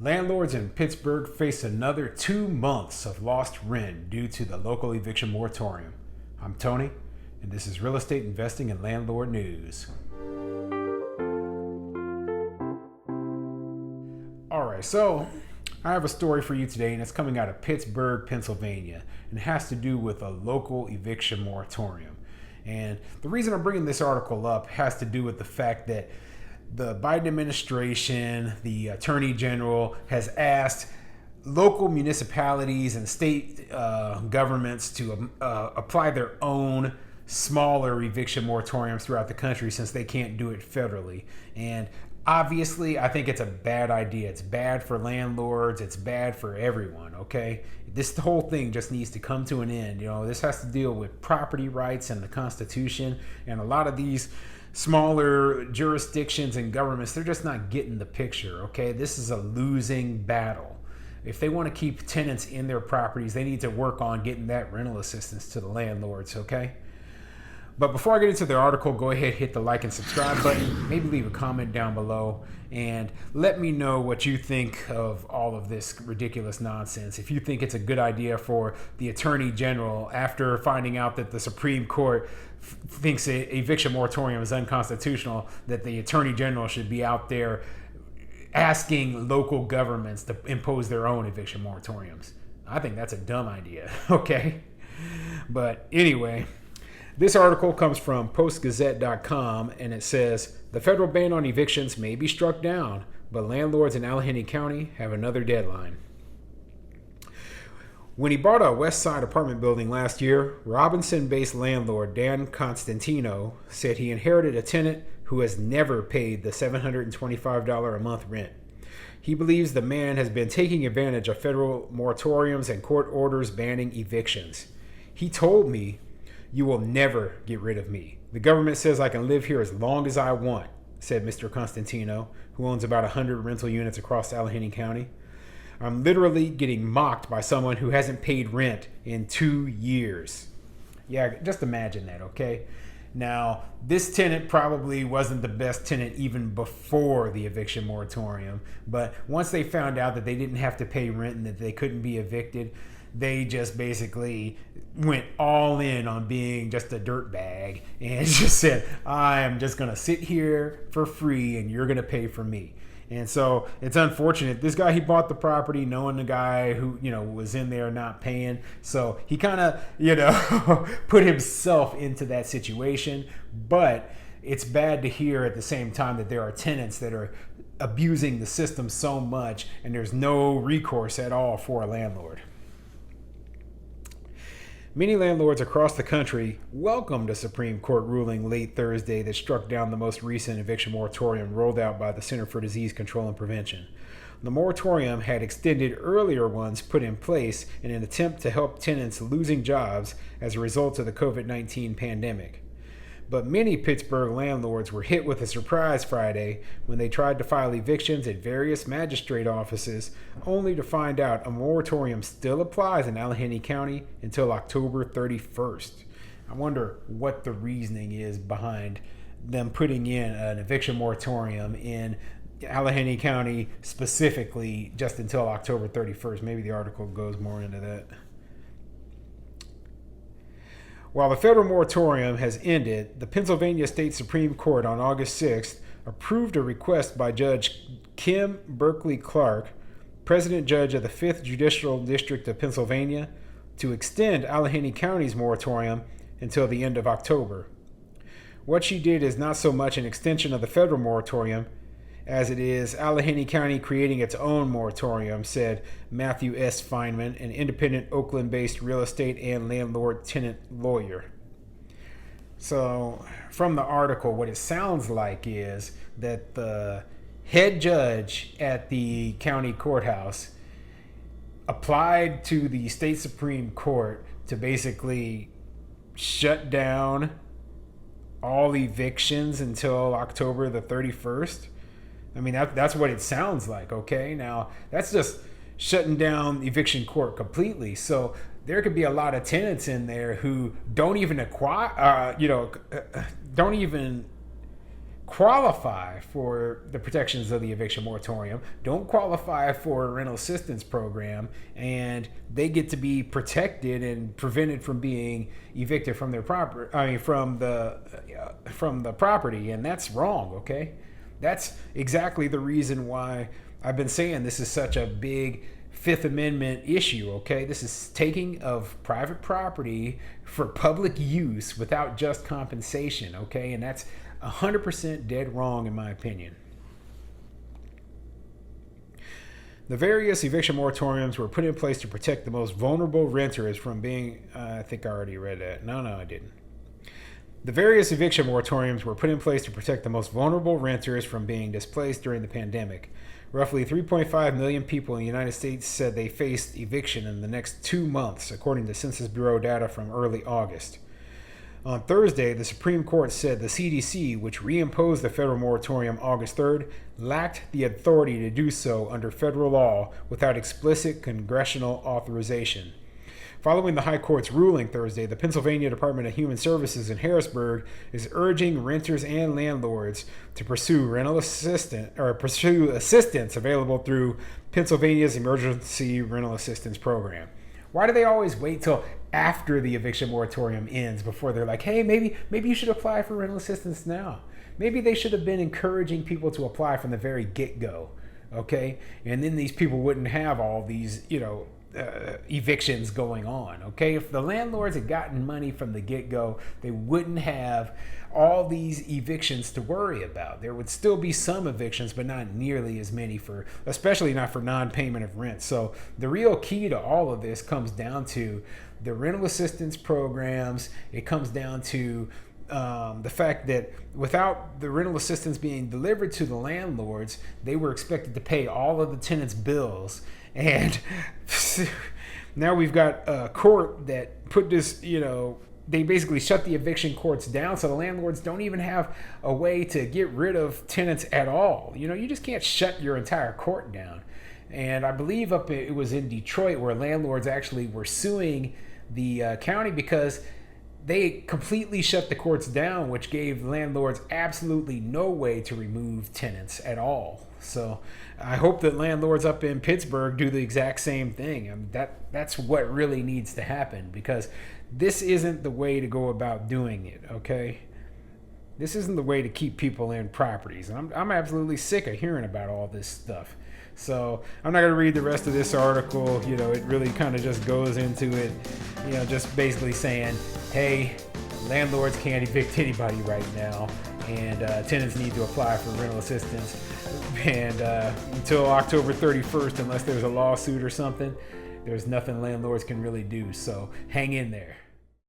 Landlords in Pittsburgh face another 2 months of lost rent due to the local eviction moratorium. I'm Tony, and this is Real Estate Investing and Landlord News. Alright, so I have a story for you today, and it's coming out of Pittsburgh, Pennsylvania, and it has to do with a local eviction moratorium. And the reason I'm bringing this article up has to do with the fact that the Biden administration, the Attorney General, has asked local municipalities and state governments to apply their own smaller eviction moratoriums throughout the country since they can't do it federally. And obviously, I think it's a bad idea. It's bad for landlords. It's bad for everyone, okay? This whole thing just needs to come to an end. You know, this has to deal with property rights and the Constitution, and a lot of these smaller jurisdictions and governments, they're just not getting the picture, okay? This is a losing battle. If they want to keep tenants in their properties, they need to work on getting that rental assistance to the landlords, okay? But before I get into the article, go ahead, hit the like and subscribe button, maybe leave a comment down below, and let me know what you think of all of this ridiculous nonsense. If you think it's a good idea for the Attorney General, after finding out that the Supreme Court thinks an eviction moratorium is unconstitutional, that the Attorney General should be out there asking local governments to impose their own eviction moratoriums. I think that's a dumb idea, okay? But anyway, this article comes from postgazette.com, and it says, the federal ban on evictions may be struck down, but landlords in Allegheny County have another deadline. When he bought a West Side apartment building last year, Robinson-based landlord Dan Constantino said he inherited a tenant who has never paid the $725 a month rent. He believes the man has been taking advantage of federal moratoriums and court orders banning evictions. He told me, "You will never get rid of me. The government says I can live here as long as I want," said Mr. Constantino, who owns about 100 rental units across Allegheny County. "I'm literally getting mocked by someone who hasn't paid rent in 2 years." Yeah, just imagine that, okay? Now, this tenant probably wasn't the best tenant even before the eviction moratorium, but once they found out that they didn't have to pay rent and that they couldn't be evicted, they just basically went all in on being just a dirtbag and just said, I am just going to sit here for free and you're going to pay for me. And so it's unfortunate. This guy, he bought the property knowing the guy who, was in there not paying. So he kind of, put himself into that situation. But it's bad to hear at the same time that there are tenants that are abusing the system so much and there's no recourse at all for a landlord. Many landlords across the country welcomed a Supreme Court ruling late Thursday that struck down the most recent eviction moratorium rolled out by the Center for Disease Control and Prevention. The moratorium had extended earlier ones put in place in an attempt to help tenants losing jobs as a result of the COVID-19 pandemic. But many Pittsburgh landlords were hit with a surprise Friday when they tried to file evictions at various magistrate offices, only to find out a moratorium still applies in Allegheny County until October 31st. I wonder what the reasoning is behind them putting in an eviction moratorium in Allegheny County specifically just until October 31st. Maybe the article goes more into that. While the federal moratorium has ended, the Pennsylvania State Supreme Court on August 6th approved a request by Judge Kim Berkeley Clark, President Judge of the 5th Judicial District of Pennsylvania, to extend Allegheny County's moratorium until the end of October. What she did is not so much an extension of the federal moratorium as it is Allegheny County creating its own moratorium, said Matthew S. Feynman, an independent Oakland-based real estate and landlord-tenant lawyer. So, from the article, what it sounds like is that the head judge at the county courthouse applied to the state Supreme Court to basically shut down all evictions until October the 31st. I mean, that's what it sounds like, okay? Now, that's just shutting down eviction court completely. So there could be a lot of tenants in there who don't even qualify for the protections of the eviction moratorium, don't qualify for a rental assistance program, and they get to be protected and prevented from being evicted from their property. I mean, from the property, and that's wrong. Okay, that's exactly the reason why I've been saying this is such a big Fifth Amendment issue. Okay, this is taking of private property for public use without just compensation. Okay, and that's 100% dead wrong in my opinion. The various eviction moratoriums were put in place to protect the most vulnerable renters from being, I think I already read that. No, I didn't. The various eviction moratoriums were put in place to protect the most vulnerable renters from being displaced during the pandemic. Roughly 3.5 million people in the United States said they faced eviction in the next 2 months, according to Census Bureau data from early August. On Thursday, the Supreme Court said the CDC, which reimposed the federal moratorium August 3rd, lacked the authority to do so under federal law without explicit congressional authorization. Following the High Court's ruling Thursday, the Pennsylvania Department of Human Services in Harrisburg is urging renters and landlords to pursue assistance available through Pennsylvania's Emergency Rental Assistance Program. Why do they always wait till after the eviction moratorium ends before they're like, hey, maybe you should apply for rental assistance now? Maybe they should have been encouraging people to apply from the very get-go, okay? And then these people wouldn't have all these, evictions going on, okay? If the landlords had gotten money from the get-go, they wouldn't have all these evictions to worry about. There would still be some evictions, but not nearly as many, especially not for non-payment of rent. So the real key to all of this comes down to the rental assistance programs. It comes down to the fact that without the rental assistance being delivered to the landlords, they were expected to pay all of the tenants' bills. And now we've got a court that put this, they basically shut the eviction courts down, so the landlords don't even have a way to get rid of tenants at all. You just can't shut your entire court down. And I believe it was in Detroit where landlords actually were suing the county because they completely shut the courts down, which gave landlords absolutely no way to remove tenants at all. So I hope that landlords up in Pittsburgh do the exact same thing. I mean, that's what really needs to happen, because this isn't the way to go about doing it, okay? This isn't the way to keep people in properties. I'm absolutely sick of hearing about all this stuff. So I'm not going to read the rest of this article. It really kind of just goes into it, just basically saying, hey, landlords can't evict anybody right now, and tenants need to apply for rental assistance. And until October 31st, unless there's a lawsuit or something, there's nothing landlords can really do. So hang in there.